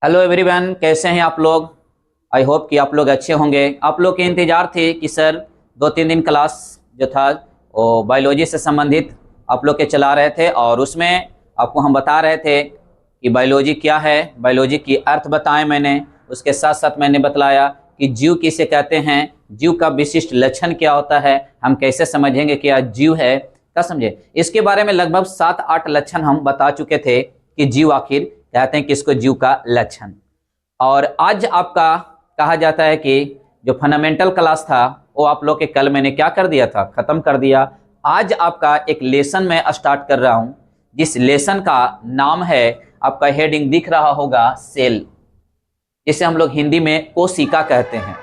Hello everyone, कैसे हैं आप लोग। आई होप कि आप लोग अच्छे होंगे। आप लोग के इंतज़ार थे कि सर 2-3 दिन क्लास जो था वो बायोलॉजी से संबंधित आप लोग के चला रहे थे और उसमें आपको हम बता रहे थे कि बायोलॉजी क्या है, बायोलॉजी की अर्थ बताएं मैंने। उसके साथ साथ मैंने बतलाया कि जीव किसे कहते हैं, जीव का विशिष्ट लक्षण क्या होता है, हम कैसे समझेंगे कि यह जीव है, क्या समझे। इसके बारे में लगभग 7-8 लक्षण हम बता चुके थे कि जीव आखिर कहते हैं किसको, जीव का लक्षण। और आज आपका कहा जाता है कि जो फंडामेंटल क्लास था वो आप लोग के कल मैंने क्या कर दिया था, खत्म कर दिया। आज आपका एक लेसन मैं स्टार्ट कर रहा हूं जिस लेसन का नाम है, आपका हेडिंग दिख रहा होगा, सेल, जिसे हम लोग हिंदी में कोशिका कहते हैं।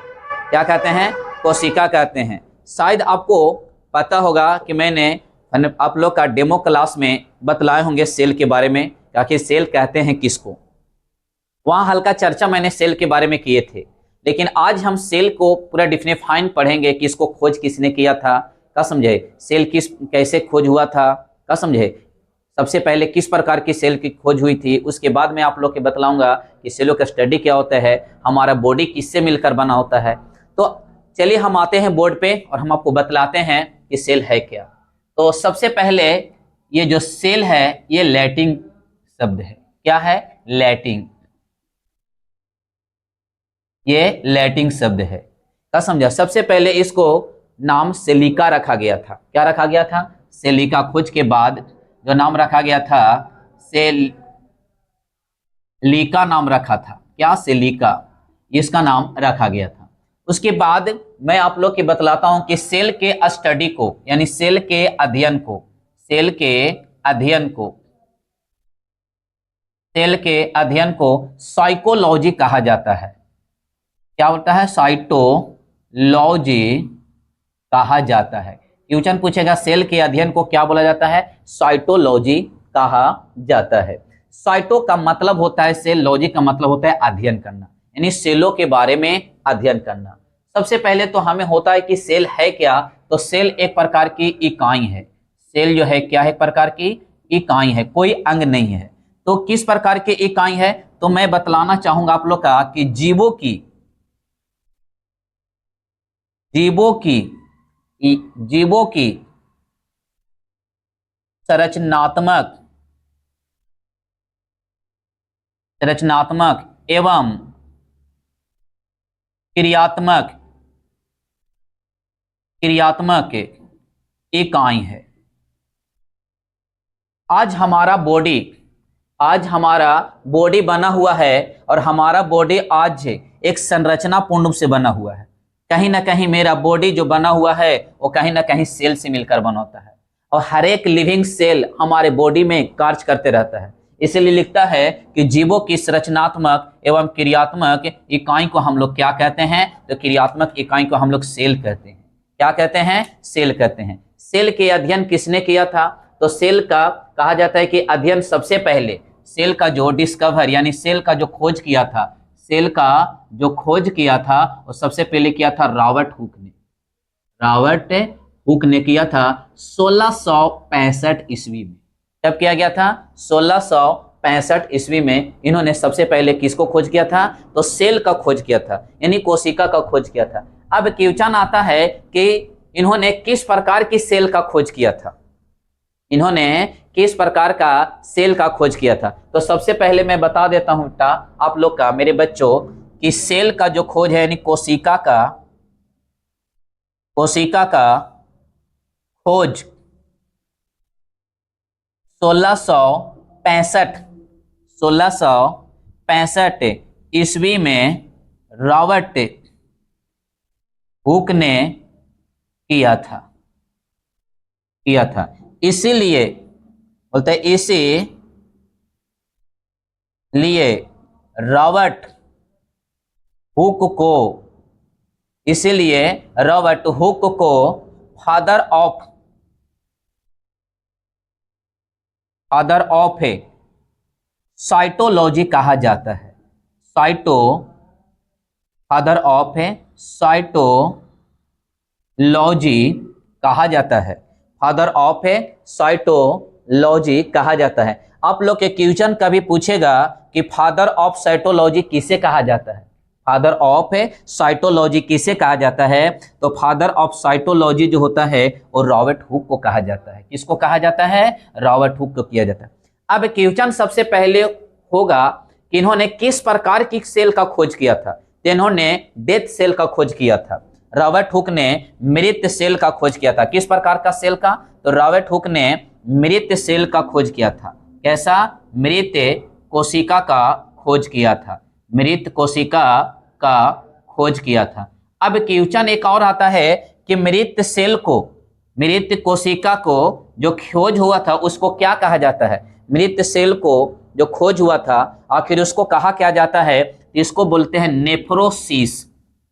क्या कहते हैं? कोशिका कहते हैं। शायद आपको पता होगा कि मैंने आप लोग का डेमो क्लास में बतलाए होंगे सेल के बारे में, आखिर सेल कहते हैं किसको। वहां हल्का चर्चा मैंने सेल के बारे में किए थे, लेकिन आज हम सेल को पूरा डिफाइन पढ़ेंगे कि इसको खोज किसने किया था, क्या समझे, सेल कैसे खोज हुआ था, क्या समझे, सबसे पहले किस प्रकार की सेल की खोज हुई थी। उसके बाद मैं आप लोग के बतलाऊंगा कि सेलों का स्टडी क्या होता है, हमारा बॉडी किससे मिलकर बना होता है। तो चलिए हम आते हैं बोर्ड पे और हम आपको बतलाते हैं कि सेल है क्या। तो सबसे पहले ये जो सेल है ये लैटिन शब्द है। क्या है? लैटिन। ये लैटिन शब्द है, क्या समझा। सबसे पहले इसको नाम सेलिका रखा गया था। क्या रखा गया था? सेलिका। खोज के बाद जो नाम रखा गया था, सेलिका नाम रखा था। क्या? सेलिका, इसका नाम रखा गया था। उसके बाद मैं आप लोग के बतलाता हूं कि सेल के स्टडी को, यानी सेल के अध्ययन को, सेल के अध्ययन को, सेल के अध्ययन को साइकोलॉजी कहा जाता है। क्या होता है? साइटोलॉजी कहा जाता है। क्वेश्चन पूछेगा सेल के अध्ययन को क्या बोला जाता है? साइटोलॉजी कहा जाता है। साइटो का मतलब होता है सेल, लॉजी का मतलब होता है अध्ययन करना, यानी सेलों के बारे में अध्ययन करना। सबसे पहले तो हमें होता है कि सेल है क्या, तो सेल एक प्रकार की इकाई है। सेल जो है क्या है? एक प्रकार की इकाई है, कोई अंग नहीं है। तो किस प्रकार की इकाई है? तो मैं बतलाना चाहूंगा आप लोग का कि जीवों की जीवों की संरचनात्मक रचनात्मक एवं क्रियात्मक क्रियात्मक इकाई है। आज हमारा बॉडी बना हुआ है और हमारा बॉडी आज एक संरचना पूर्ण रूप से बना हुआ है। कहीं ना कहीं मेरा बॉडी जो बना हुआ है वो कहीं ना कहीं सेल से मिलकर बना होता है, और हर एक लिविंग सेल हमारे बॉडी में कार्य करते रहता है। इसलिए लिखता है कि जीवों की संरचनात्मक एवं क्रियात्मक इकाई को हम लोग क्या कहते हैं? तो क्रियात्मक इकाई को हम लोग सेल कहते हैं। क्या कहते हैं? सेल कहते हैं। सेल के अध्ययन किसने किया था? तो सेल का कहा जाता है कि अध्ययन सबसे पहले सेल का जो डिस्कवर, यानी सेल का जो खोज किया था, सेल का जो खोज किया था वो सबसे पहले किया था रॉबर्ट हुक ने। रॉबर्ट हुक ने किया था 1665 ईस्वी में। कब किया गया था? 1665 ईस्वी में इन्होंने सबसे पहले किसको खोज किया था? तो सेल का खोज किया था, यानी कोशिका का खोज किया था। अब क्वेश्चन आता है कि इन्होंने किस प्रकार की सेल का खोज किया था, इन्होंने किस प्रकार का सेल का खोज किया था। तो सबसे पहले मैं बता देता हूं आप लोग का, मेरे बच्चों, कि सेल का जो खोज है, यानी कोशिका का खोज 1665 ईस्वी में रॉबर्ट हुक ने किया था। इसीलिए बोलते हैं, इसीलिए रॉबर्ट हुक को इसीलिए रॉबर्ट हुक को फादर ऑफ साइटोलॉजी कहा जाता है। फादर ऑफ साइटोलॉजी कहा जाता है। फादर ऑफ साइटोलॉजी कहा जाता है। आप लोग के क्वेश्चन कभी पूछेगा कि फादर ऑफ साइटोलॉजी किसे कहा जाता है, फादर ऑफ साइटोलॉजी किसे कहा जाता है, तो फादर ऑफ साइटोलॉजी जो होता है वो रॉबर्ट हुक को कहा जाता है। किसको कहा जाता है? रॉबर्ट हुक को किया जाता है। अब क्वेश्चन सबसे पहले होगा कि इन्होंने किस प्रकार की सेल का खोज किया था, तो इन्होंने डेथ सेल का खोज किया था। रॉबर्ट हुक ने मृत सेल का खोज किया था। किस प्रकार का सेल का? तो रॉबर्ट हुक ने मृत सेल का खोज किया था। कैसा? मृत कोशिका का खोज किया था, मृत कोशिका का खोज किया था। अब क्वेश्चन एक और आता है कि मृत सेल को, मृत कोशिका को जो खोज हुआ था उसको क्या कहा जाता है? मृत सेल को जो खोज हुआ था आखिर उसको कहा क्या जाता है? इसको बोलते हैं नेफ्रोसिस।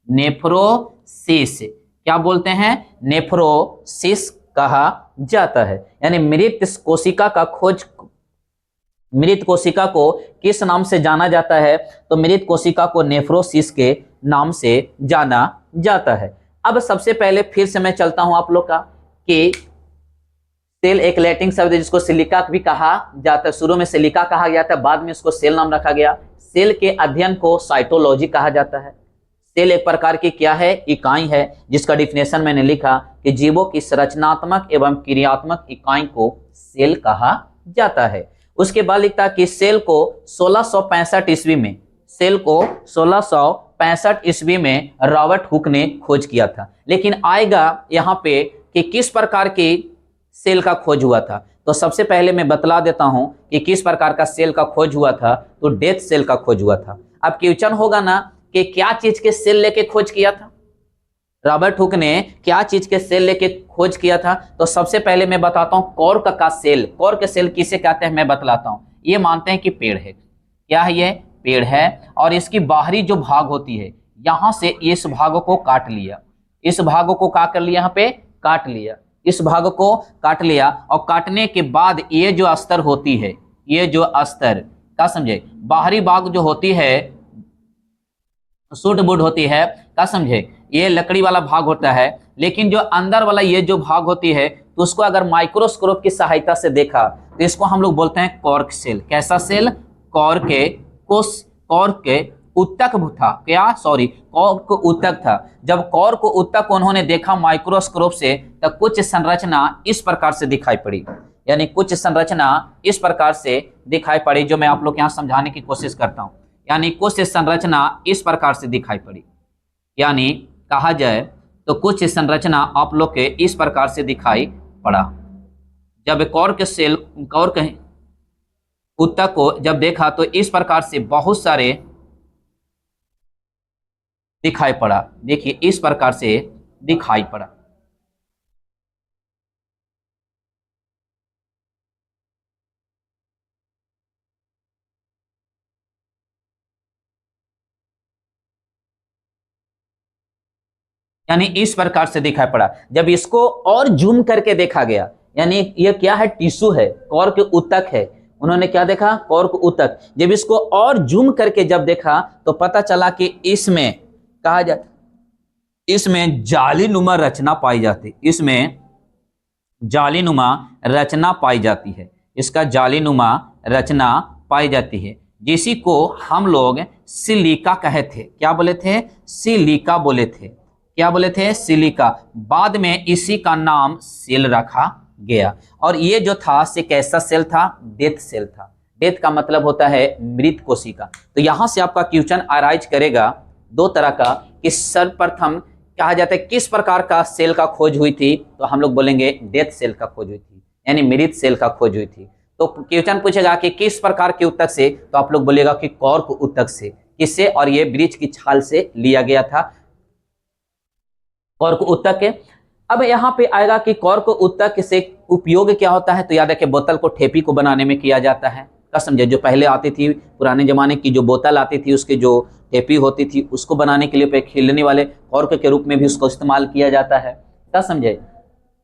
नेफ्रोसिस क्या बोलते हैं? नेफ्रोसिस कहा जाता है। यानी मृत कोशिका का खोज, मृत कोशिका को किस नाम से जाना जाता है? तो मृत कोशिका को नेफ्रोसिस के नाम से जाना जाता है। अब सबसे पहले फिर से मैं चलता हूं आप लोग का कि सेल एक लैटिन शब्द है जिसको सिलिका भी कहा जाता है। शुरू में सिलिका कहा गया था, बाद में इसको सेल नाम रखा गया। सेल के अध्ययन को साइटोलॉजी कहा जाता है। सेल एक प्रकार की क्या है? इकाई है, जिसका डिफिनेशन मैंने लिखा कि जीवों की संरचनात्मक एवं क्रियात्मक इकाई को सेल कहा जाता है। उसके बाद लिखता कि सेल को 1665 ईस्वी में, सेल को 1665 ईस्वी में रॉबर्ट हुक ने खोज किया था। लेकिन आएगा यहाँ पे कि किस प्रकार की सेल का खोज हुआ था। तो सबसे पहले मैं बतला देता हूं कि किस प्रकार का सेल का खोज हुआ था। तो डेथ सेल का खोज हुआ था। अब क्वेश्चन होगा ना कि क्या चीज के सेल लेके खोज किया था? रॉबर्ट हुक ने क्या चीज के सेल लेके खोज किया था? तो सबसे पहले मैं बताता हूं कॉर्क का सेल। कॉर्क सेल किसे कहते हैं मैं बतलाता हूं। ये मानते हैं कि पेड़ है। क्या है ये? पेड़ है। और इसकी बाहरी जो भाग होती है, यहां से इस भाग को काट लिया, इस भाग को क्या कर लिया? यहाँ पे काट लिया, इस भाग को काट लिया। और काटने के बाद ये जो अस्तर होती है, ये जो अस्तर क्या समझे, बाहरी भाग जो होती है, सूट बूट होती है, क्या समझे, ये लकड़ी वाला भाग होता है। लेकिन जो अंदर वाला ये जो भाग होती है, तो उसको अगर माइक्रोस्कोप की सहायता से देखा तो इसको हम लोग बोलते हैं कॉर्क सेल। कैसा सेल? कॉर्क के उत्तक था। क्या? सॉरी, कॉर्क उत्तक था। जब कॉर्क उत्तक को उन्होंने देखा माइक्रोस्कोप से, तब कुछ संरचना इस प्रकार से दिखाई पड़ी। यानी कुछ संरचना इस प्रकार से दिखाई पड़ी, जो मैं आप लोग यहाँ समझाने की कोशिश करता हूँ। यानी कुछ संरचना इस प्रकार से दिखाई पड़ी, यानी कहा जाए तो कुछ संरचना आप लोग के इस प्रकार से दिखाई पड़ा। जब कॉर्क सेल, कॉर्क उत्तक को जब देखा तो इस प्रकार से बहुत सारे दिखाई पड़ा। देखिए इस प्रकार से दिखाई पड़ा। यानी इस प्रकार से दिखाई पड़ा। जब इसको और जूम करके देखा गया, यानी ये क्या है? टिश्यू है, कॉर्क उत्तक है। उन्होंने क्या देखा? कॉर्क उत्तक। जब इसको और जूम करके जब देखा तो पता चला कि इसमें कहा जा, इसमें जालीनुमा रचना पाई जाती, इसमें जालीनुमा रचना पाई जाती है। इसका जालीनुमा रचना पाई जाती है, जिसी को हम लोग सिलिका कहे थे। क्या बोले थे? सिलिका बोले थे। क्या बोले थे? सिलिका। बाद में इसी का नाम सेल रखा गया। और ये जो था से कैसा सेल था? डेथ सेल था। डेथ का मतलब होता है मृत कोशिका। तो यहां से आपका क्वेश्चन अराइज करेगा दो तरह का कि सर्वप्रथम कहा जाता है किस प्रकार का सेल का खोज हुई थी, तो हम लोग बोलेंगे डेथ सेल का खोज हुई थी, यानी मृत सेल का खोज हुई थी। तो क्वेश्चन पूछेगा कि किस प्रकार के उत्तक से, तो आप लोग बोलेगा कि कॉर्क उत्तक से। किससे? और ये वृक्ष की छाल से लिया गया था, कॉर्क उत्तक के। अब यहाँ पे आएगा कि कॉर्क उत्तक से उपयोग क्या होता है, तो याद रखिए बोतल को ठेपी को बनाने में किया जाता है। क्या समझे? जो पहले आती थी, पुराने जमाने की जो बोतल आती थी, उसकी जो ठेपी होती थी, उसको बनाने के लिए खिलने वाले कॉर्क के रूप में भी उसको इस्तेमाल किया जाता है। क्या समझे?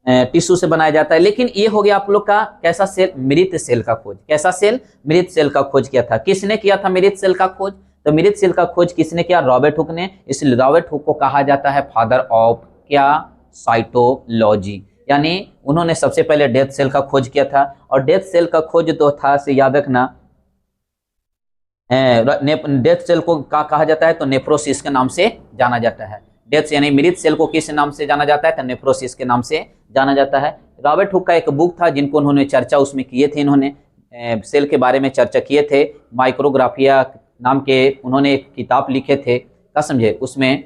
टिश्यू से बनाया जाता है। लेकिन ये हो गया आप लोग का कैसा सेल? मृत सेल का खोज। कैसा सेल? मृत सेल का खोज किया था। किसने किया था मृत सेल का खोज? तो मृत सेल का खोज किसने किया? रॉबर्ट हुक ने। इसलिए रॉबर्ट हुक को कहा जाता है फादर ऑफ क्या? साइटोलॉजी। यानी उन्होंने सबसे पहले डेथ सेल का खोज किया था। और डेथ सेल का खोज तो था से याद रखना, डेथ सेल को कहा जाता है तो नेफ्रोसिस के नाम से जाना जाता है। डेथ यानी मृत सेल को किस नाम से जाना जाता है तो नेफ्रोसिस के नाम से जाना जाता है। रॉबर्ट हुक का एक बुक था जिनको उन्होंने चर्चा उसमें किए थे, इन्होंने सेल के बारे में चर्चा किए थे। माइक्रोग्राफिया नाम के उन्होंने एक किताब लिखे थे, क्या समझे, उसमें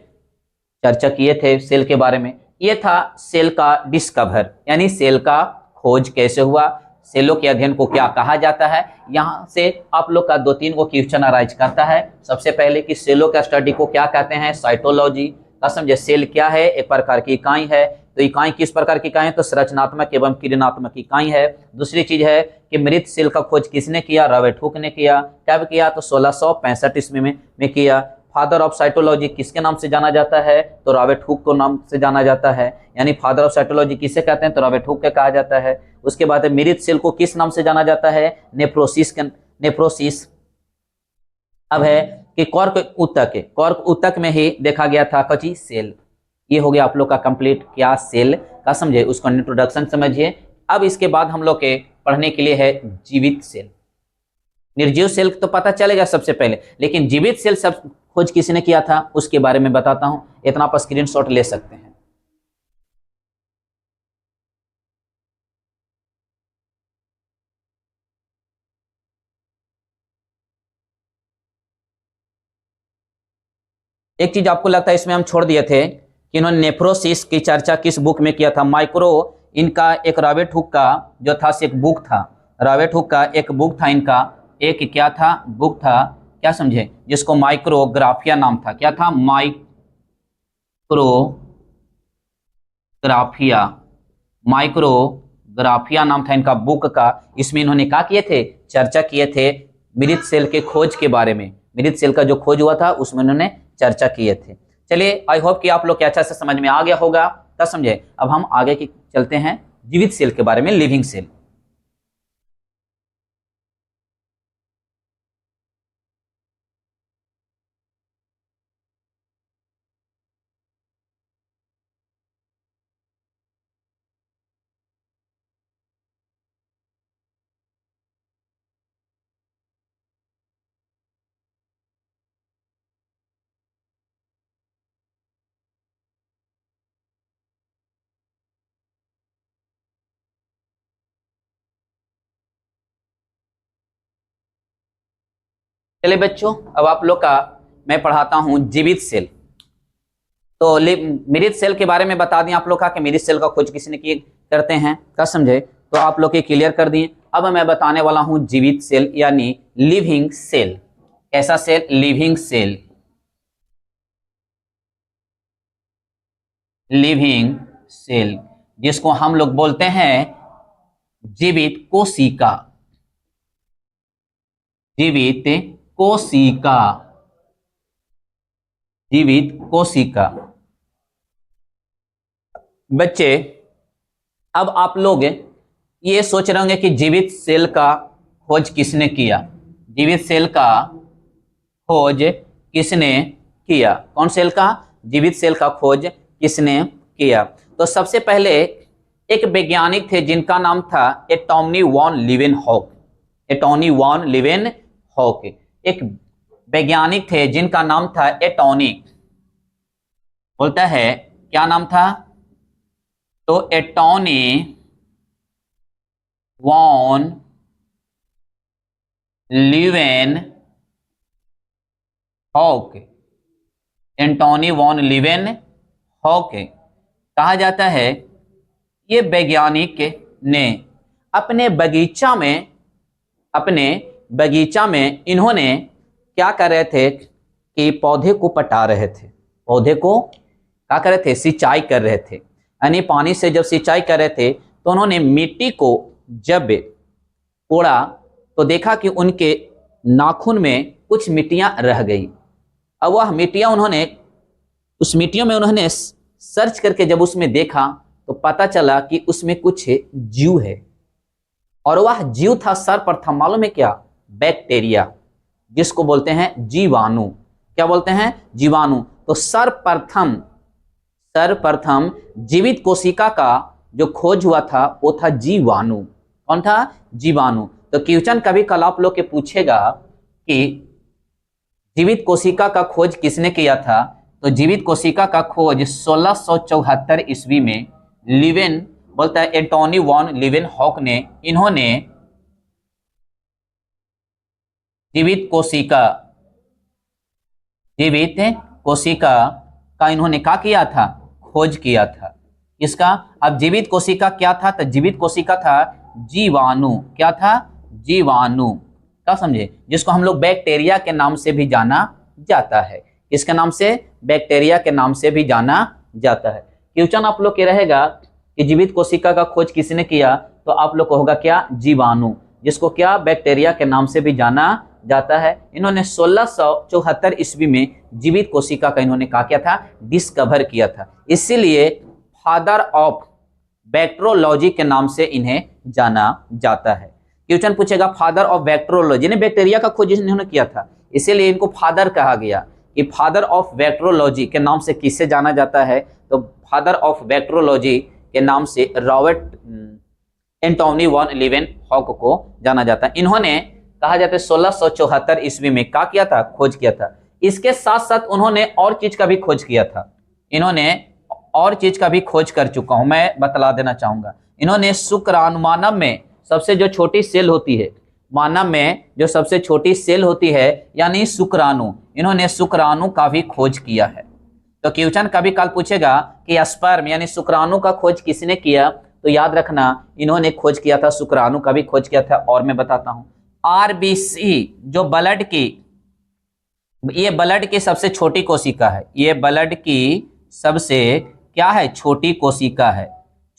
चर्चा किए थे सेल के बारे में। ये था सेल का डिस्कवर, यानी सेल का खोज कैसे हुआ, सेलों के अध्ययन को क्या कहा जाता है। यहाँ से आप लोग का 2-3 को क्वेश्चन अराइज करता है। सबसे पहले कि सेलों का स्टडी को क्या कहते हैं, साइटोलॉजी का समझे। सेल क्या है, एक प्रकार की इकाई है। तो इकाई किस प्रकार की इकाई है, तो संरचनात्मक एवं किरणात्मक इकाई है। दूसरी चीज है कि मृत सेल का खोज किसने किया, रॉबर्ट हुक ने किया। कब किया, तो 1665 ईस्वी में किया। फादर ऑफ साइटोलॉजी किसके नाम से जाना जाता है, तो रॉबर्ट हुक को नाम से जाना जाता है। यानी फादर ऑफ साइटोलॉजी किसे कहते हैं, तो रॉबर्ट हुक के कहा जाता है। उसके बाद मृत सेल को किस नाम से जाना जाता है, नेफ्रोसिस। अब है कि कॉर्क ऊतक में ही देखा गया था कची सेल। ये हो गया आप लोग का कंप्लीट क्या सेल का समझे, उसका इंट्रोडक्शन समझिए। अब इसके बाद हम लोग के पढ़ने के लिए है जीवित सेल। निर्जीव सेल तो पता चलेगा सबसे पहले, लेकिन जीवित सेल सब खोज किसने किया था उसके बारे में बताता हूं। इतना आप स्क्रीनशॉट ले सकते हैं। एक चीज आपको लगता है इसमें हम छोड़ दिए थे कि इन्होंने नेफ्रोसिस की चर्चा किस बुक में किया था, इनका एक रॉबर्ट हुक का जो था एक बुक था। रॉबर्ट हुक का एक बुक था, इनका एक क्या था, बुक था, क्या समझे, जिसको माइक्रोग्राफिया नाम था। क्या था, माइक्रोग्राफिया नाम था इनका बुक का। इसमें इन्होंने क्या किए थे, चर्चा किए थे मृत सेल के खोज के बारे में। मृत सेल का जो खोज हुआ था उसमें उन्होंने चर्चा किए थे। चलिए, आई होप कि आप लोग के अच्छा से समझ में आ गया होगा, तब समझे। अब हम आगे की चलते हैं जीवित सेल के बारे में, लिविंग सेल। चलिए बच्चों, अब आप लोग का मैं पढ़ाता हूं जीवित सेल। तो मृत सेल के बारे में बता दिए आप लोग का कि मृत सेल का खोज किसने किए करते हैं, क्या समझे, तो आप लोग के क्लियर कर दिए। अब मैं बताने वाला हूं जीवित सेल यानी लिविंग सेल। कैसा cell, living cell. Living cell जिसको हम लोग बोलते हैं जीवित कोशिका। जीवित कोशिका, जीवित कोशिका। बच्चे, अब आप लोग ये सोच रहे होंगे कि जीवित सेल का खोज किसने किया। जीवित सेल का खोज किसने किया, कौन सेल का, जीवित सेल का खोज किसने किया। तो सबसे पहले एक वैज्ञानिक थे जिनका नाम था Antonie van Leeuwenhoek. Antonie van Leeuwenhoek एक वैज्ञानिक थे जिनका नाम था एटोनी, बोलता है क्या नाम था, तो Antonie van Leeuwenhoek. Antonie van Leeuwenhoek कहा जाता है। ये वैज्ञानिक ने अपने बगीचा में इन्होंने क्या कर रहे थे कि पौधे को पटा रहे थे। पौधे को क्या कर रहे थे, सिंचाई कर रहे थे। यानी पानी से जब सिंचाई कर रहे थे तो उन्होंने मिट्टी को जब कोड़ा तो देखा कि उनके नाखून में कुछ मिट्टियां रह गई। अब वह मिट्टियां उस मिट्टियों में उन्होंने सर्च करके जब उसमें देखा तो पता चला कि उसमें कुछ जीव है। और वह जीव था सर्वप्रथम, मालूम है क्या, बैक्टीरिया, जिसको बोलते हैं जीवाणु। क्या बोलते हैं, जीवाणु। तो सर्वप्रथम जीवित कोशिका का जो खोज हुआ था वो था जीवाणु। कौन था? जीवाणु। तो क्वेश्चन कभी कल आप लोग के पूछेगा कि जीवित कोशिका का खोज किसने किया था? तो जीवित कोशिका का खोज 1674 ईस्वी में लिवेन बोलता है एंटोनी वॉन लिवेन हॉक ने, इन्होंने जीवित कोशिका जीवित कोशिका का इन्होंने क्या किया था? खोज किया था। इसका अब जीवित कोशिका क्या था? तो जीवित कोशिका था जीवाणु। क्या था? जीवाणु। क्या समझे? जिसको हम लोग बैक्टीरिया के नाम से भी जाना जाता है। किसके नाम से? बैक्टीरिया के नाम से भी जाना जाता है। क्वेश्चन आप लोग के रहेगा कि जीवित कोशिका का खोज किसने किया? तो आप लोग को होगा क्या? जीवाणु, जिसको क्या? बैक्टीरिया के नाम से भी जाना जाता है। इन्होंने 1674 ईस्वी में जीवित कोशिका का इन्होंने क्या किया था? डिस्कवर किया था। इसीलिए फादर ऑफ बैक्टीरियोलॉजी के नाम से इन्हें जाना जाता है। क्वेश्चन पूछेगा फादर ऑफ बैक्टीरियोलॉजी, ने बैक्टीरिया का खोज इन्होंने किया था, इसीलिए इनको फादर कहा गया। कि फादर ऑफ बैक्टीरियोलॉजी के नाम से किससे जाना जाता है? तो फादर ऑफ बैक्टीरियोलॉजी के नाम से रॉबर्ट एंटोनी वॉन लिवेन हॉक को जाना जाता है। इन्होंने कहा जाता है 1674 ईस्वी में क्या किया था? खोज किया था। इसके साथ साथ उन्होंने और चीज का भी खोज किया था। इन्होंने और चीज का भी खोज कर चुका हूं, मैं बतला देना चाहूंगा। इन्होंने शुक्राणु, मानव में सबसे जो छोटी सेल होती है, मानव में जो सबसे छोटी सेल होती है यानी शुक्राणु, इन्होंने शुक्राणु का भी खोज किया है। तो क्वेश्चन कभी कल पूछेगा कि स्पर्म यानी शुक्राणु का खोज किसने किया? तो याद रखना इन्होंने खोज किया था, शुक्राणु का भी खोज किया था। और मैं बताता हूं, आरबीसी जो ब्लड की, ये ब्लड की सबसे छोटी कोशिका है। ये ब्लड की सबसे क्या है? छोटी कोशिका है,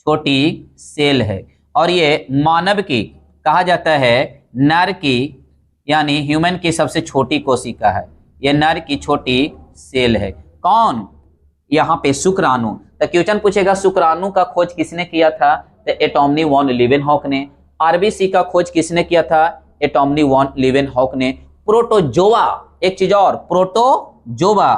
छोटी सेल है। और ये मानव की कहा जाता है नर की, यानी ह्यूमन की सबसे छोटी कोशिका है। ये नर की छोटी सेल है। कौन? यहाँ पे शुक्राणु। तो क्वेश्चन पूछेगा शुक्राणु का खोज किसने किया था? तो एटोमनी वॉन लीवेनहॉक ने। आरबीसी का खोज किसने किया था? एटोमनी वॉन लीवेनहॉक ने। प्रोटोजोआ, एक चीज और, प्रोटोजोआ,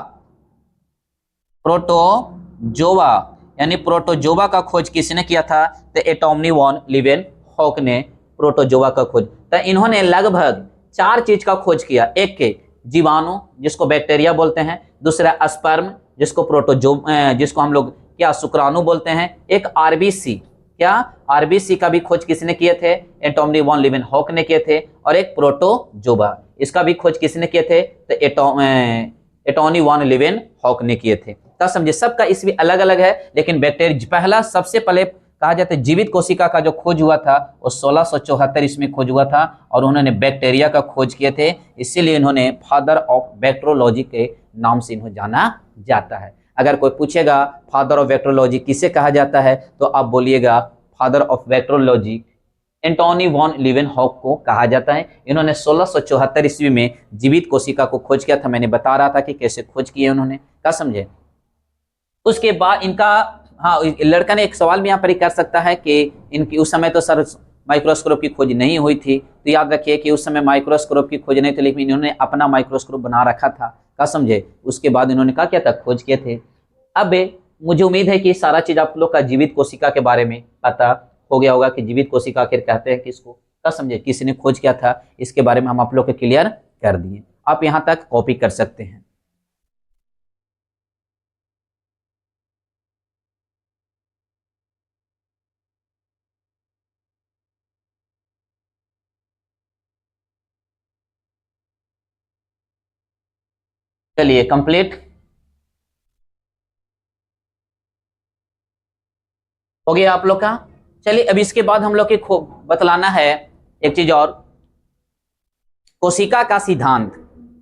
प्रोटोजोआ यानी प्रोटोजोआ का खोज किसने किया था? तो एटोमनी वॉन लीवेनहॉक ने प्रोटोजोआ का खोज। तो इन्होंने लगभग 4 चीज का खोज किया। एक के जीवाणु जिसको बैक्टीरिया बोलते हैं, दूसरा स्पर्म जिसको जिसको हम लोग क्या शुक्राणु बोलते हैं, एक आरबीसी, क्या आरबीसी का भी खोज किसने किए थे? एटोमनी वॉन लीवेनहॉक ने किए थे। और एक प्रोटोजोआ, इसका भी खोज किसने किए थे? तो एटोनी वॉन लीवेनहॉक ने किए थे। तो समझे सबका इसमें अलग अलग है, लेकिन बैक्टीरिया पहला सबसे पहले कहा जाता है जीवित कोशिका का जो खोज हुआ था वो 1674 इसमें खोज हुआ था। और उन्होंने बैक्टीरिया का खोज किए थे, इसीलिए इन्होंने फादर ऑफ बैक्टीरियोलॉजी के नाम से इन्हें जाना जाता है। अगर कोई पूछेगा फादर ऑफ बैक्टीरियोलॉजी किसे कहा जाता है, तो आप बोलिएगा father of bacteriology Antony van Leeuwenhoek को कहा जाता है। इन्होंने 1674 ईस्वी में जीवित कोशिका को खोज किया था। मैंने बता रहा था कि कैसे खोज किए उन्होंने, क्या समझे? उसके बाद इनका, हाँ, लड़का ने एक सवाल भी यहाँ पर ही कर सकता है कि इनकी उस समय तो सर माइक्रोस्कोप की खोज नहीं हुई थी। तो याद रखिए कि उस समय माइक्रोस्कोप की खोज नहीं थी, लेकिन इन्होंने अपना माइक्रोस्कोप बना रखा था, क्या समझे? उसके बाद इन्होंने क्या किया था? खोज किए थे। अब मुझे उम्मीद है कि सारा चीज आप लोग का जीवित कोशिका के बारे में पता हो गया होगा कि जीवित कोशिका आखिर कहते हैं किसको, क्या समझे? किसने खोज किया था, इसके बारे में हम आप लोग को क्लियर कर दिए। आप यहाँ तक कॉपी कर सकते हैं। चलिए कंप्लीट हो गया आप लोग का। चलिए अब इसके बाद हम लोग के बतलाना है एक चीज और, कोशिका का सिद्धांत।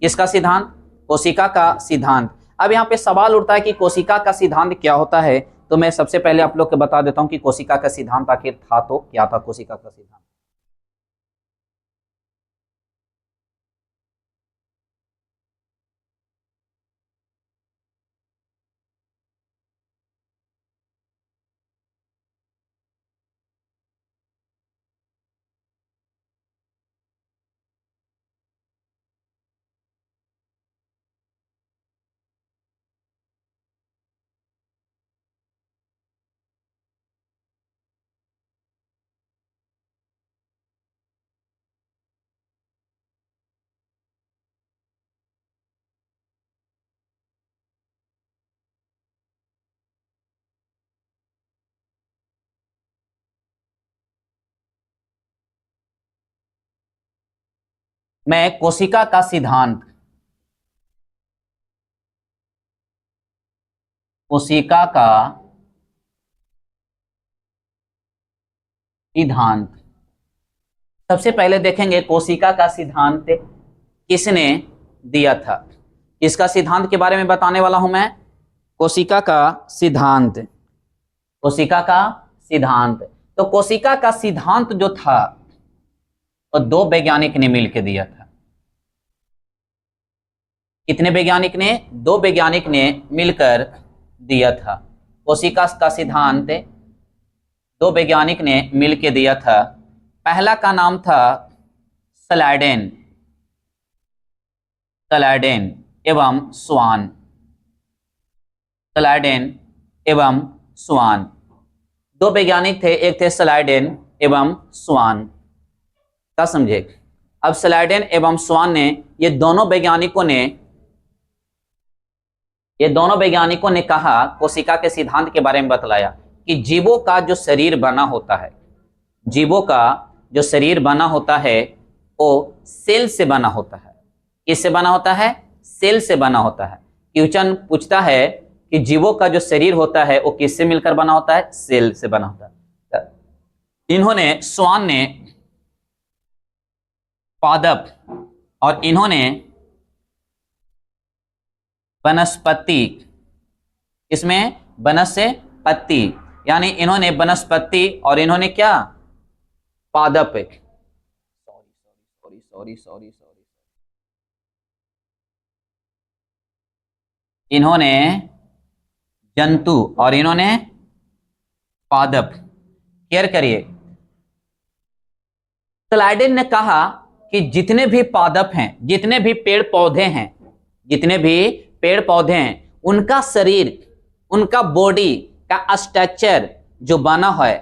किसका सिद्धांत? कोशिका का सिद्धांत। अब यहाँ पे सवाल उठता है कि कोशिका का सिद्धांत क्या होता है। तो मैं सबसे पहले आप लोग को बता देता हूं कि कोशिका का सिद्धांत आखिर था तो क्या था कोशिका का सिद्धांत। में कोशिका का सिद्धांत, कोशिका का सिद्धांत, सबसे पहले देखेंगे कोशिका का सिद्धांत किसने दिया था। इसका सिद्धांत के बारे में बताने वाला हूं मैं। कोशिका का सिद्धांत, कोशिका का सिद्धांत। तो कोशिका का सिद्धांत जो था वो दो वैज्ञानिक ने मिलकर दिया था। कितने वैज्ञानिक ने? दो वैज्ञानिक ने मिलकर दिया था। कोशिका का सिद्धांत दो वैज्ञानिक ने मिलकर दिया था। पहला का नाम था स्लाइडेन, स्लाइडेन एवं स्वान, स्लाइडेन एवं स्वान। दो वैज्ञानिक थे, एक थे स्लाइडेन एवं स्वान। क्या समझे? अब स्लाइडेन एवं स्वान ने ये दोनों वैज्ञानिकों ने कहा, कोशिका के सिद्धांत के बारे में बतलाया कि जीवों का जो शरीर बना होता है, जीवों का जो शरीर बना होता है वो सेल से बना होता है। किससे बना होता है? सेल से बना होता है। क्वेश्चन पूछता है कि जीवों का जो शरीर होता है वो किससे मिलकर बना होता है? सेल से बना होता है। इन्होंने, स्वान ने पादप और इन्होंने वनस्पति, इसमें वनस्पति, यानी इन्होंने वनस्पति और इन्होंने क्या? पादप। सॉरी, इन्होंने जंतु और इन्होंने पादप। केयर करिए। स्लाइडेन ने कहा कि जितने भी पादप हैं, जितने भी पेड़ पौधे हैं, जितने भी पेड़ पौधे हैं, उनका शरीर, उनका बॉडी का स्ट्रक्चर जो बना है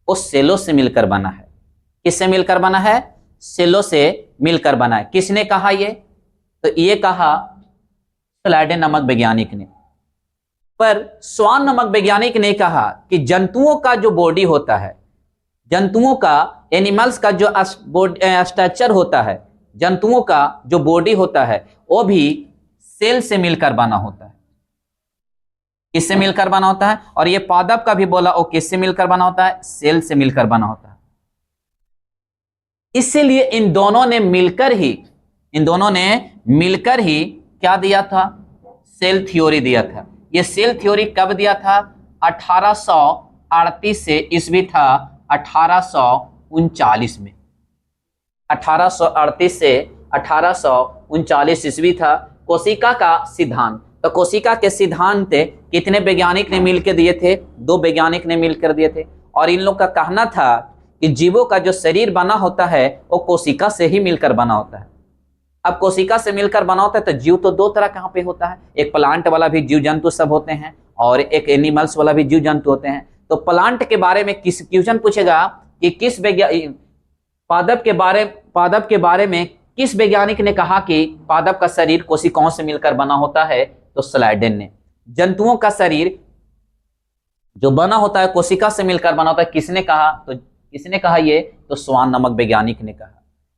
वो सेलों से मिलकर बना है। किससे मिलकर बना है? सेलों से मिलकर बना है। किसने कहा ये? तो ये कहा स्लाइडेन नामक वैज्ञानिक ने। पर स्वान नामक वैज्ञानिक ने कहा कि जंतुओं का जो बॉडी होता है, जंतुओं का, एनिमल्स का जो स्ट्रक्चर होता है, जंतुओं का जो बॉडी होता है वो भी सेल से मिलकर बना होता है। किससे मिलकर बना होता है? और ये पादप का भी बोला, वो किससे मिलकर बना होता है? सेल से मिलकर बना होता है। इसीलिए इन दोनों ने मिलकर ही क्या दिया था? सेल थ्योरी दिया था। ये सेल थ्योरी कब दिया था? 1838 से ईस्वी था 1839 में। 1838 से 1839 ईस्वी था कोशिका का सिद्धांत। तो कोशिका के सिद्धांत कितने वैज्ञानिक ने मिलकर दिए थे? दो वैज्ञानिक ने मिलकर दिए थे। और इन लोग का कहना था कि जीवों का जो शरीर बना होता है वो कोशिका से ही मिलकर बना होता है। अब कोशिका से मिलकर बना होता है तो जीव तो दो तरह कहाँ पे होता है, एक प्लांट वाला भी जीव जंतु सब होते हैं और एक एनिमल्स वाला भी जीव जंतु होते हैं। तो प्लांट के बारे में किस क्वेश्चन पूछेगा कि किस पादप के बारे में किस वैज्ञानिक ने कहा कि पादप का शरीर कोशिकाओं से मिलकर बना होता है? तो स्लाइडेन ने। जंतुओं का शरीर जो बना होता है कोशिका से मिलकर बना होता है, किसने कहा? तो किसने कहा ये? तो स्वान नामक वैज्ञानिक ने कहा।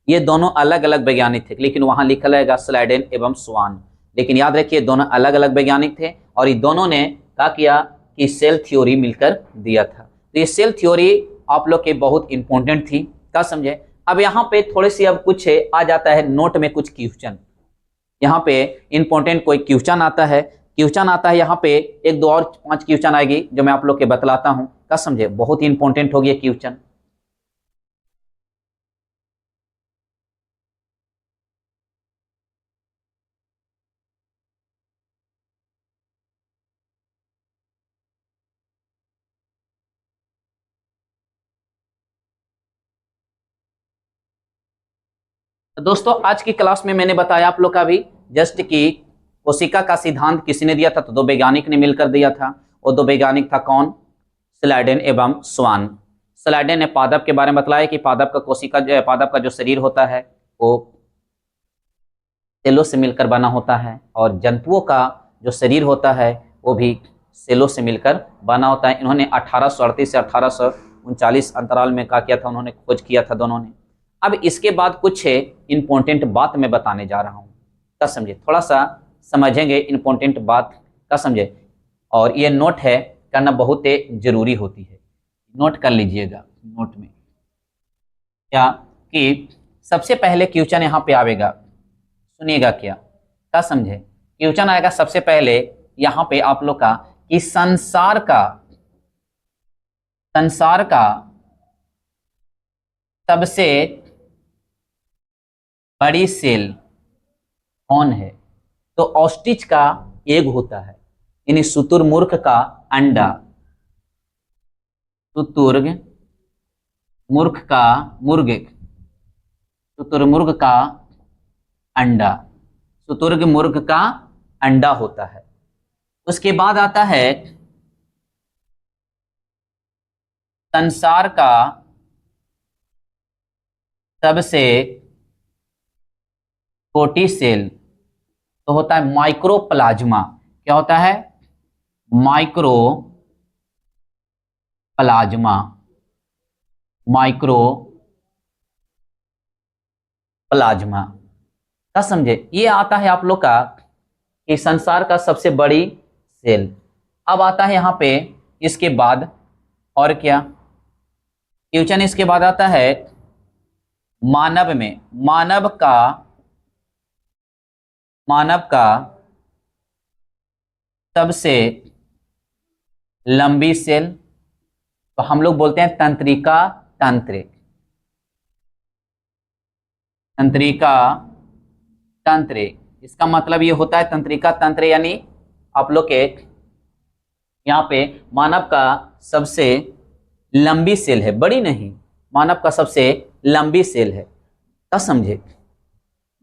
ये दोनों अलग अलग वैज्ञानिक थे, लेकिन वहां लिखा रहेगा स्लाइडेन एवं स्वान। लेकिन याद रखिए दोनों अलग अलग वैज्ञानिक थे और ये दोनों ने क्या किया कि सेल थ्योरी मिलकर दिया था। तो ये सेल थ्योरी आप लोग के बहुत इंपॉर्टेंट थी। क्या समझे? अब यहाँ पे थोड़ी सी अब कुछ आ जाता है नोट में कुछ क्वेश्चन। यहाँ पे इंपॉर्टेंट कोई क्वेश्चन आता है यहाँ पे 1 2 और 5 क्वेश्चन आएगी जो मैं आप लोग के बतलाता हूँ। क्या समझे? बहुत इंपॉर्टेंट हो गया क्वेश्चन। तो दोस्तों आज की क्लास में मैंने बताया आप लोग का भी जस्ट कि कोशिका का सिद्धांत किसने दिया था? तो दो वैज्ञानिक ने मिलकर दिया था। वो दो वैज्ञानिक था कौन? स्लाइडेन एवं स्वान। स्लाइडेन ने पादप के बारे में बतलाया कि पादप का जो शरीर होता है वो सेलों से मिलकर बना होता है और जंतुओं का जो शरीर होता है वो भी सेलों से मिलकर बना होता है। इन्होंने 1838 से 1839 अंतराल में क्या किया था? उन्होंने खोज किया था दोनों ने। अब इसके बाद कुछ इंपॉर्टेंट बात मैं बताने जा रहा हूँ, क्या समझे, थोड़ा सा समझेंगे इंपॉर्टेंट बात, क्या समझे। और ये नोट है, करना बहुत जरूरी होती है, नोट कर लीजिएगा। नोट में क्या कि सबसे पहले क्वेश्चन यहाँ पे आएगा, सुनिएगा क्या समझे। क्वेश्चन आएगा सबसे पहले यहाँ पे आप लोग का कि संसार का सबसे बड़ी सेल कौन है। तो ऑस्ट्रिच का एग होता है, यानी शुतुरमुर्ग का अंडा, शुतुरमुर्ग का मुर्ग, शुतुरमुर्ग का अंडा, शुतुरमुर्ग का अंडा होता है। उसके बाद आता है संसार का सबसे छोटी सेल, तो होता है माइक्रोप्लाज्मा। क्या होता है, माइक्रोप्लाज्मा, माइक्रोप्लाज्मा, क्या समझे। ये आता है आप लोग का कि संसार का सबसे बड़ी सेल। अब आता है यहाँ पे इसके बाद और क्या क्वेश्चन, इसके बाद आता है मानव में, मानव का सबसे लंबी सेल, तो हम लोग बोलते हैं तंत्रिका तंत्र, तंत्रिका तंत्र। इसका मतलब ये होता है तंत्रिका तंत्र, यानी आप लोग के यहाँ पे मानव का सबसे लंबी सेल है, बड़ी नहीं, मानव का सबसे लंबी सेल है, क्या समझे।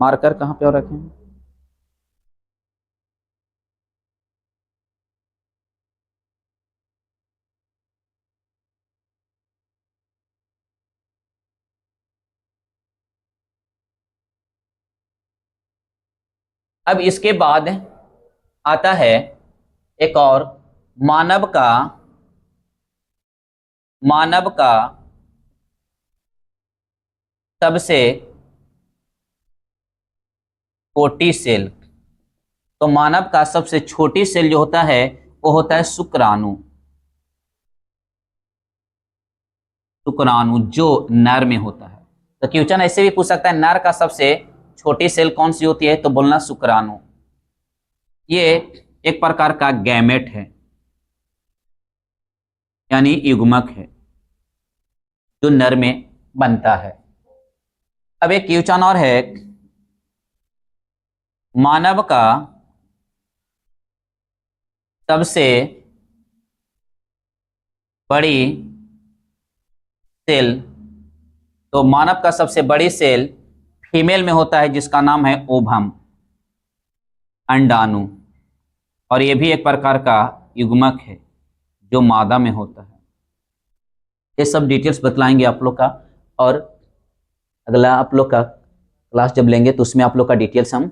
मार्कर कहाँ पे और रखे हैं। अब इसके बाद आता है एक और, मानव का सबसे छोटी सेल। तो मानव का सबसे छोटी सेल जो होता है वो होता है शुक्राणु, शुक्राणु जो नर में होता है। तो क्वेश्चन ऐसे भी पूछ सकता है नर का सबसे छोटी सेल कौन सी होती है, तो बोलना शुक्राणु। ये एक प्रकार का गैमेट है, यानी युग्मक है जो नर में बनता है। अब एक क्वेश्चन और है, मानव का सबसे बड़ी सेल, तो मानव का सबसे बड़ी सेल फीमेल में होता है जिसका नाम है ओभम, अंडाणु। और यह भी एक प्रकार का युग्मक है जो मादा में होता है। ये सब डिटेल्स बतलाएंगे आप लोग का, और अगला आप लोग का क्लास जब लेंगे तो उसमें आप लोग का डिटेल्स हम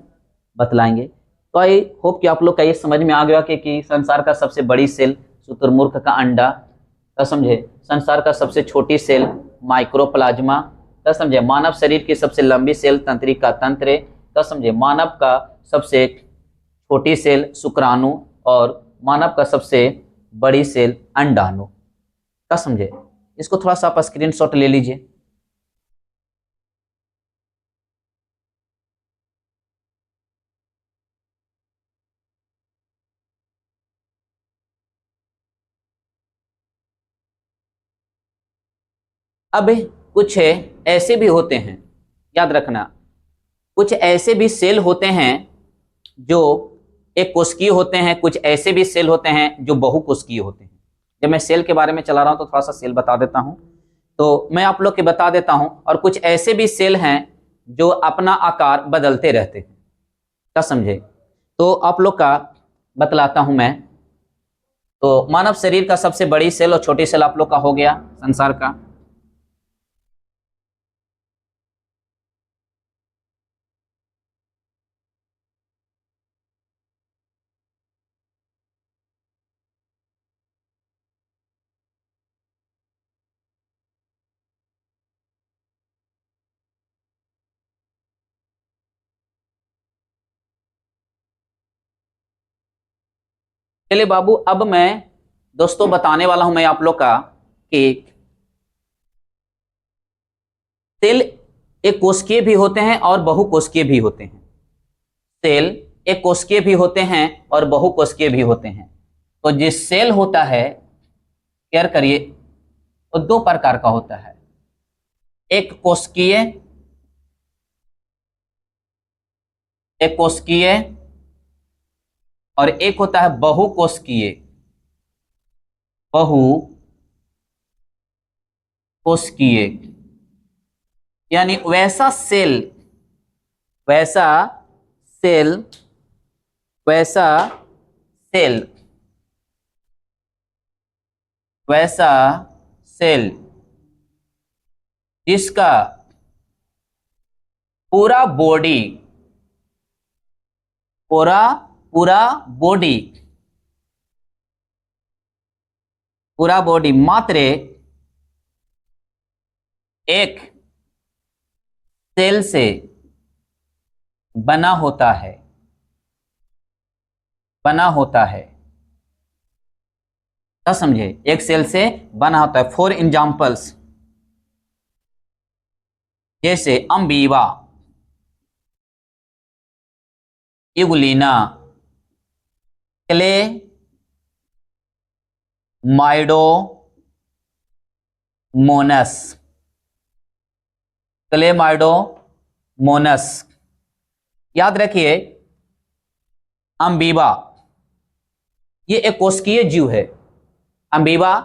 बतलाएंगे। तो आई होप कि आप लोग का ये समझ में आ गया कि संसार का सबसे बड़ी सेल शुतुरमुर्ग का अंडा, क्या समझे, संसार का सबसे छोटी सेल माइक्रोप्लाज्मा, क्या समझे, मानव शरीर की सबसे लंबी सेल तंत्रिका तंत्र, क्या समझे, मानव का सबसे छोटी सेल शुक्राणु, और मानव का सबसे बड़ी सेल अंडाणु, क्या समझे। इसको थोड़ा सा आप स्क्रीनशॉट ले लीजिए। अब कुछ ऐसे भी होते हैं, याद रखना, कुछ ऐसे भी सेल होते हैं जो एक कोशिकीय होते हैं, कुछ ऐसे भी सेल होते हैं जो बहुकोशिकीय होते हैं। जब मैं सेल के बारे में चला रहा हूं तो थोड़ा सा सेल बता देता हूं, तो मैं आप लोग के बता देता हूं। और कुछ ऐसे भी सेल हैं जो अपना आकार बदलते रहते हैं, क्या समझे। तो आप लोग का बतलाता हूं मैं। तो मानव शरीर का सबसे बड़ी सेल और छोटी सेल आप लोग का हो गया संसार का। चलिए बाबू, अब मैं दोस्तों बताने वाला हूं मैं आप लोग का कि सेल एक कोशिकीय भी होते हैं और बहुकोशिकीय भी होते हैं। सेल एक कोशिकीय भी होते हैं और बहुकोशिकीय भी होते हैं। तो जिस सेल होता है, केयर करिए, वो दो प्रकार का होता है, एक कोशिकीय, और एक होता है बहुकोशिकीय। यानी वैसा सेल वैसा सेल वैसा सेल वैसा सेल जिसका पूरा बॉडी मात्र एक सेल से बना होता है। क्या समझे? एक सेल से बना होता है। फॉर एग्जाम्पल्स, जैसे अम्बीबा, इगुलिना, क्ले माइडोमोनस। याद रखिए, अम्बीबा ये एक कोशिकीय जीव है। अम्बीबा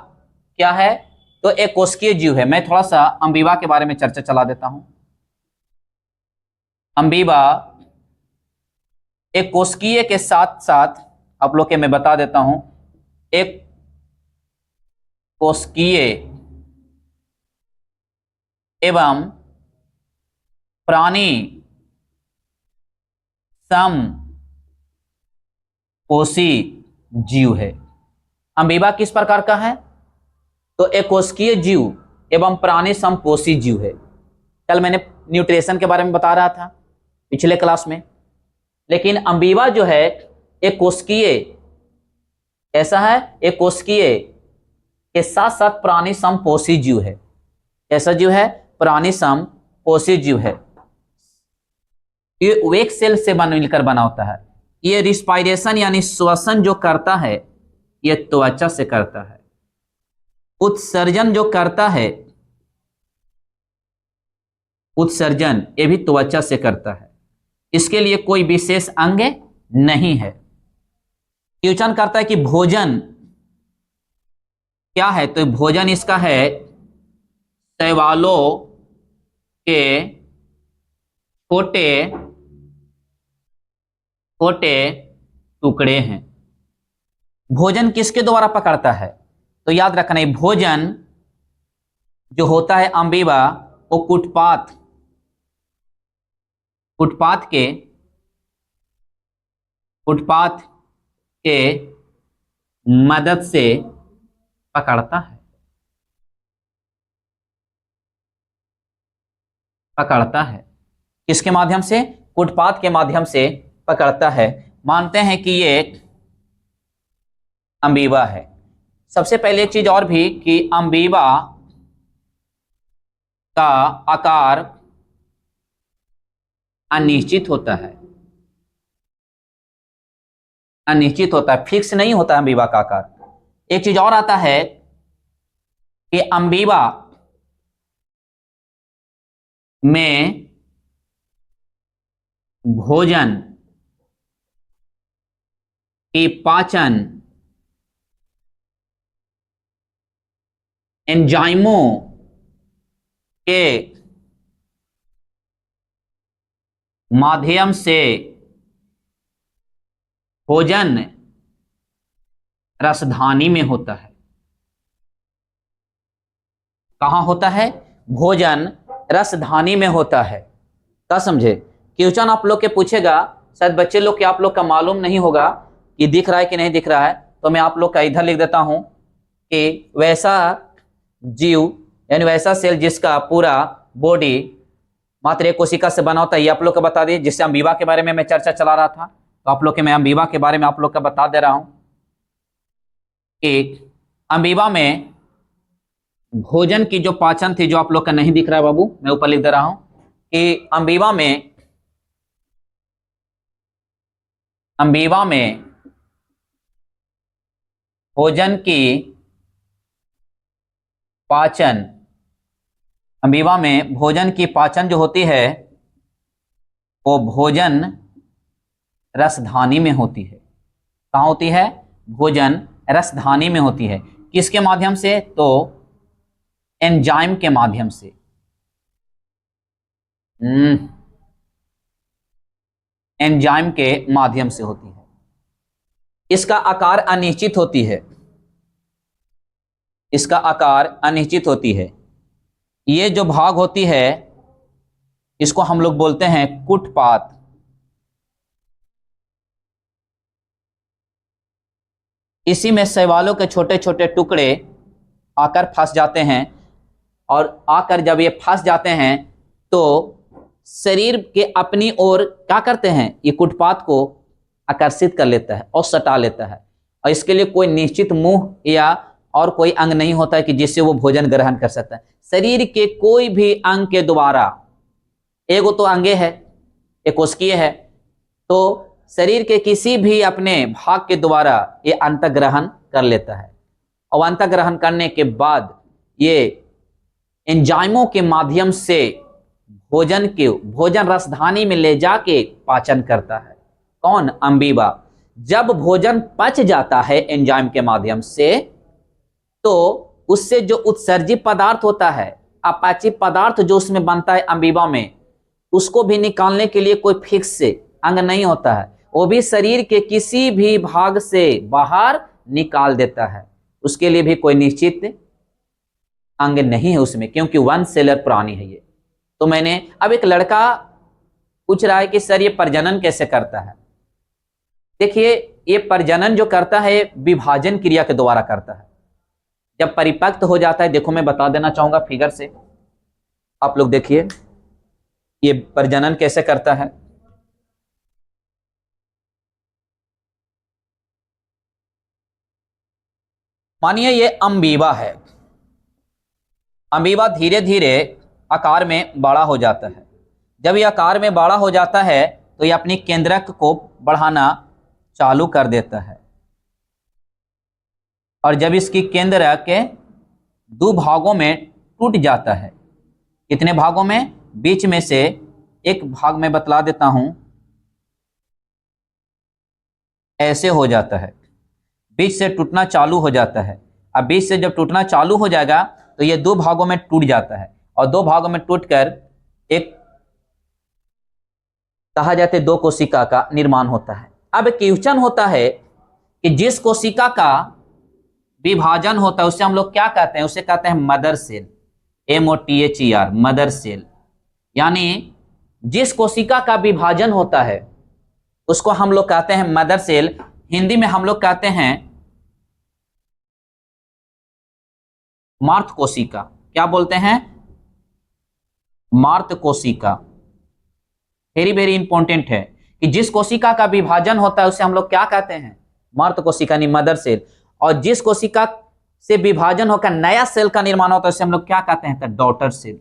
क्या है? तो एक कोशिकीय जीव है। मैं थोड़ा सा अम्बीबा के बारे में चर्चा चला देता हूं। अम्बीबा एक कोशिकीय के साथ साथ आप लोग के मैं बता देता हूं, एक कोशिकीय एवं प्राणी समपोषी जीव है। अमीबा किस प्रकार का है? तो एक कोशिकीय जीव एवं प्राणी समपोषी जीव है। कल मैंने न्यूट्रिशन के बारे में बता रहा था पिछले क्लास में। लेकिन अमीबा जो है एक कोशिकीय, ऐसा है, एक कोशिकीय के साथ साथ प्राणी समपोषी जीव है। ऐसा जीव है, प्राणी समपोषी जीव है। ये एक सेल से मिलकर बना होता है। ये रिस्पायरेशन यानी श्वसन जो करता है, ये त्वचा से करता है। उत्सर्जन जो करता है, उत्सर्जन ये भी त्वचा से करता है। इसके लिए कोई विशेष अंग नहीं है। क्वेश्चन करता है कि भोजन क्या है? तो भोजन इसका है शैवालों के छोटे छोटे टुकड़े हैं। भोजन किसके द्वारा पकड़ता है? तो याद रखना, भोजन जो होता है अमीबा, वो फुटपाथ के मदद से पकड़ता है। किसके माध्यम से? फुटपाथ के माध्यम से पकड़ता है। मानते हैं कि ये अमीबा है। सबसे पहले एक चीज और भी कि अमीबा का आकार अनिश्चित होता है। फिक्स नहीं होता है अमीबा का आकार। एक चीज और आता है कि अमीबा में भोजन की पाचन एंजाइमों के माध्यम से भोजन रसधानी में होता है। कहां होता है? भोजन रसधानी में होता है। क्या समझे? क्वेश्चन आप लोग के पूछेगा, शायद बच्चे लोग के आप लोग का मालूम नहीं होगा कि दिख रहा है कि नहीं दिख रहा है, तो मैं आप लोग का इधर लिख देता हूं कि वैसा जीव यानी वैसा सेल जिसका पूरा बॉडी मात्र एक कोशिका से बना होता है, ये आप लोग को बता दिए। जिससे अमीबा के बारे में मैं चर्चा चला रहा था, तो आप लोग के मैं अमीबा के बारे में आप लोग का बता दे रहा हूं कि अमीबा में भोजन की जो पाचन थी, जो आप लोग का नहीं दिख रहा है बाबू, मैं ऊपर लिख दे रहा हूं कि अमीबा में भोजन की पाचन, अमीबा में भोजन की पाचन जो होती है वो भोजन रसधानी में होती है। कहाँ होती है? भोजन रसधानी में होती है। किसके माध्यम से? तो एंजाइम के माध्यम से। एंजाइम के माध्यम से होती है। इसका आकार अनिश्चित होती है। इसका आकार अनिश्चित होती है। ये जो भाग होती है इसको हम लोग बोलते हैं कुटपात। इसी में शैवालों के छोटे छोटे टुकड़े आकर फंस जाते हैं, और आकर जब ये फंस जाते हैं तो शरीर के अपनी ओर क्या करते हैं? ये कुटपात को आकर्षित कर लेता है और सटा लेता है। और इसके लिए कोई निश्चित मुंह या और कोई अंग नहीं होता है कि जिससे वो भोजन ग्रहण कर सकता है। शरीर के कोई भी अंग के द्वारा, एगो तो अंगे है, एक कोशिकीय है, तो शरीर के किसी भी अपने भाग के द्वारा ये अंतर्ग्रहण कर लेता है। और अंतर्ग्रहण करने के बाद ये एंजाइमों के माध्यम से भोजन रसधानी में ले जाके पाचन करता है। कौन? अमीबा। जब भोजन पच जाता है एंजाइम के माध्यम से, तो उससे जो उत्सर्जित पदार्थ होता है, अपाचित पदार्थ जो उसमें बनता है अमीबा में, उसको भी निकालने के लिए कोई फिक्स से अंग नहीं होता है। वो भी शरीर के किसी भी भाग से बाहर निकाल देता है। उसके लिए भी कोई निश्चित अंग नहीं है उसमें, क्योंकि वन सेलर प्राणी है ये। तो मैंने अब एक लड़का पूछ रहा है कि सर ये प्रजनन कैसे करता है? देखिए, ये प्रजनन जो करता है विभाजन क्रिया के द्वारा करता है। जब परिपक्व हो जाता है, देखो मैं बता देना चाहूंगा फिगर से, आप लोग देखिए ये प्रजनन कैसे करता है। मानिए ये अमीबा है। अमीबा धीरे धीरे आकार में बड़ा हो जाता है। जब ये आकार में बड़ा हो जाता है तो ये अपनी केंद्रक को बढ़ाना चालू कर देता है, और जब इसकी केंद्रक के दो भागों में टूट जाता है, कितने भागों में? बीच में से एक भाग में बतला देता हूं, ऐसे हो जाता है, बीच से टूटना चालू हो जाता है। अब बीच से जब टूटना चालू हो जाएगा तो ये दो भागों में टूट जाता है, और दो भागों में टूटकर एक कहा जाते दो कोशिका का निर्माण होता है। अब क्वेश्चन होता है कि जिस कोशिका का विभाजन होता है उसे हम लोग क्या कहते हैं? उसे कहते हैं mother cell. MOTHER, mother cell. यानी जिस कोशिका का विभाजन होता है उसको हम लोग कहते हैं मदर सेल। हिंदी में हम लोग कहते हैं मार्थ कोशिका। क्या बोलते हैं? मार्थ कोशिका। वेरी वेरी इंपॉर्टेंट है कि जिस कोशिका का विभाजन होता है उसे हम लोग क्या कहते हैं? मार्थ कोशिका, यानी मदर सेल। और जिस कोशिका से विभाजन होकर नया सेल का निर्माण होता है उसे हम लोग क्या कहते हैं? तो डॉटर सेल।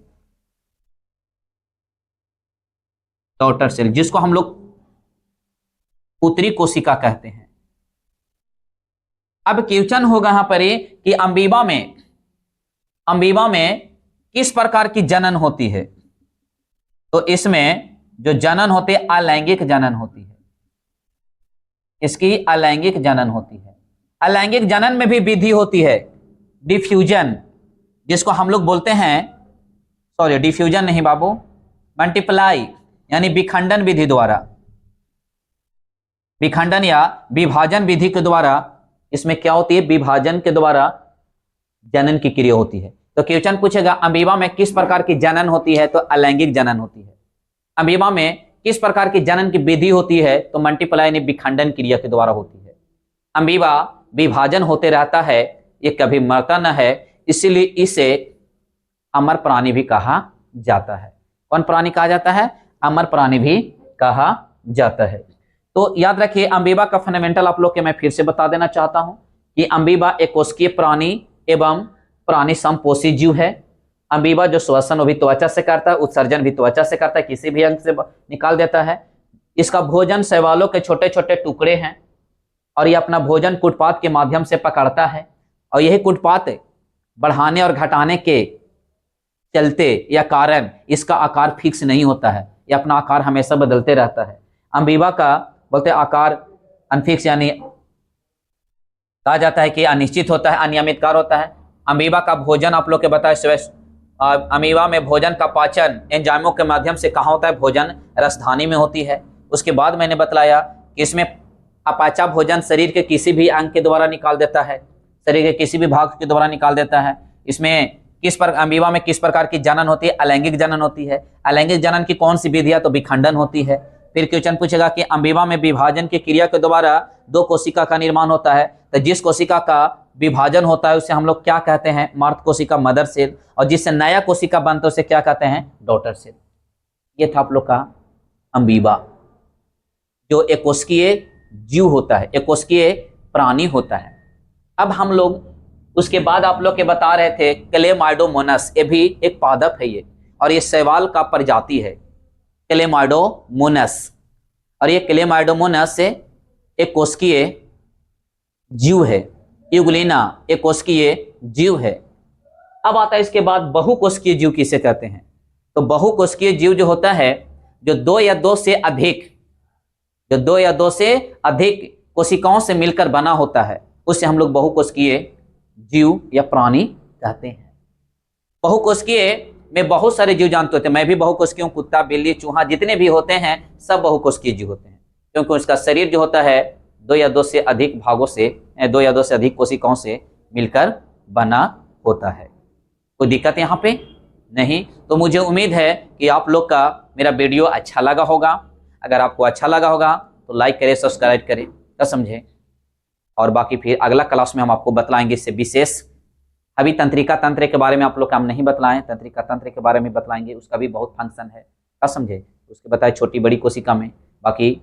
डॉटर सेल, जिसको हम लोग पुत्री कोशिका कहते हैं। अब क्वेश्चन होगा यहां पर कि अमीबा में किस प्रकार की जनन होती है? तो इसमें जो जनन होती है अलैंगिक जनन होती है। इसकी अलैंगिक जनन होती है। अलैंगिक जनन में भी विधि होती है डिफ्यूजन, जिसको हम लोग बोलते हैं, सॉरी डिफ्यूजन नहीं बाबू, मल्टीप्लाई, यानी विखंडन विधि द्वारा, विखंडन या विभाजन विधि के द्वारा इसमें क्या होती है? विभाजन के द्वारा जनन की क्रिया होती है। तो क्वेश्चन पूछेगा अमीबा में किस प्रकार की जनन होती है? तो अलैंगिक जनन होती है। अमीबा में किस प्रकार की जनन की विधि होती है? तो मल्टीप्लाई यानी विखंडन क्रिया के द्वारा होती है। अमीबा विभाजन होते रहता है, ये कभी मरता न है, इसीलिए इसे अमर प्राणी भी कहा जाता है। कौन प्राणी कहा जाता है? अमर प्राणी भी कहा जाता है। तो याद रखिए अमीबा का फंडामेंटल आप लोग के मैं फिर से बता देना चाहता हूं कि अमीबा एक कोशिकीय प्राणी एवं प्राणी समपोषी जीव है। अमीबा जो श्वसन वो भी त्वचा से करता है, उत्सर्जन भी त्वचा से करता है, किसी भी अंग से निकाल देता है। इसका भोजन शैवालों के छोटे छोटे टुकड़े हैं और ये अपना भोजन कुटपात के माध्यम से पकड़ता है, और यही कुटपात बढ़ाने और घटाने के चलते या कारण इसका आकार फिक्स नहीं होता है, ये अपना आकार हमेशा बदलते रहता है। अमीबा का बोलते आकार अनफिक्स यानी कहा जाता है कि अनिश्चित होता है, अनियमितकार होता है। अमीबा का भोजन आप लोग के बताए, अमीबा में भोजन का पाचन एंजाइमों के माध्यम से कहाँ होता है, भोजन रसधानी में होती है। उसके बाद मैंने बतलाया कि इसमें अपाचा भोजन शरीर के किसी भी अंग के द्वारा निकाल देता है, शरीर के किसी भी भाग के द्वारा निकाल देता है। इसमें अमीबा में किस प्रकार की जनन होती है, अलैंगिक जनन होती है। अलैंगिक जनन की कौन सी विधि है, तो विखंडन होती है। फिर क्वेश्चन पूछेगा कि अमीबा में विभाजन की क्रिया के द्वारा दो कोशिका का निर्माण होता है, तो जिस कोशिका का विभाजन होता है उसे हम लोग क्या कहते हैं, मातृ कोशिका मदर सेल, और जिससे नया कोशिका बनता है उसे क्या कहते हैं, डॉटर सेल। ये था आप लोग का अमीबा, जो एक कोशिकीय जीव होता है, एक कोशिकीय प्राणी होता है। अब हम लोग उसके बाद आप लोग के बता रहे थे क्लेमाइडोमोनस, ये भी एक पादप है ये, और ये शैवाल का प्रजाति है क्लेमाइडोमोनस, और ये क्लेमाइडोमोनस से एक कोशिकीय जीव है। यूग्लिना एक कोशिकीय जीव है। अब आता है इसके बाद बहुकोशिकीय जीव किसे कहते हैं, तो बहुकोशिकीय जीव जो होता है जो दो या दो से अधिक कोशिकाओं से मिलकर बना होता है, उससे हम लोग बहुकोशिकीय जीव या प्राणी कहते हैं। बहुकोशिकीय में बहुत सारे जीव जानते होते हैं, मैं भी बहुकोशिकीय हूं, कुत्ता बिल्ली चूहा जितने भी होते हैं सब बहुकोशिकीय जीव होते हैं, क्योंकि उसका शरीर जो होता है दो या दो से अधिक कोशिकाओं से मिलकर बना होता है। कोई दिक्कत यहाँ पे नहीं। तो मुझे उम्मीद है कि आप लोग का मेरा वीडियो अच्छा लगा होगा। अगर आपको अच्छा लगा होगा तो लाइक करें, सब्सक्राइब करें, क्या समझे। और बाकी फिर अगला क्लास में हम आपको बतलाएंगे इससे विशेष। अभी तंत्रिका तंत्र के बारे में आप लोग का हम नहीं बतलाएं, तंत्रिका तंत्र के बारे में बतलाएंगे, उसका भी बहुत फंक्शन है, क्या समझे। उसके बताए छोटी बड़ी कोशिका में, बाकी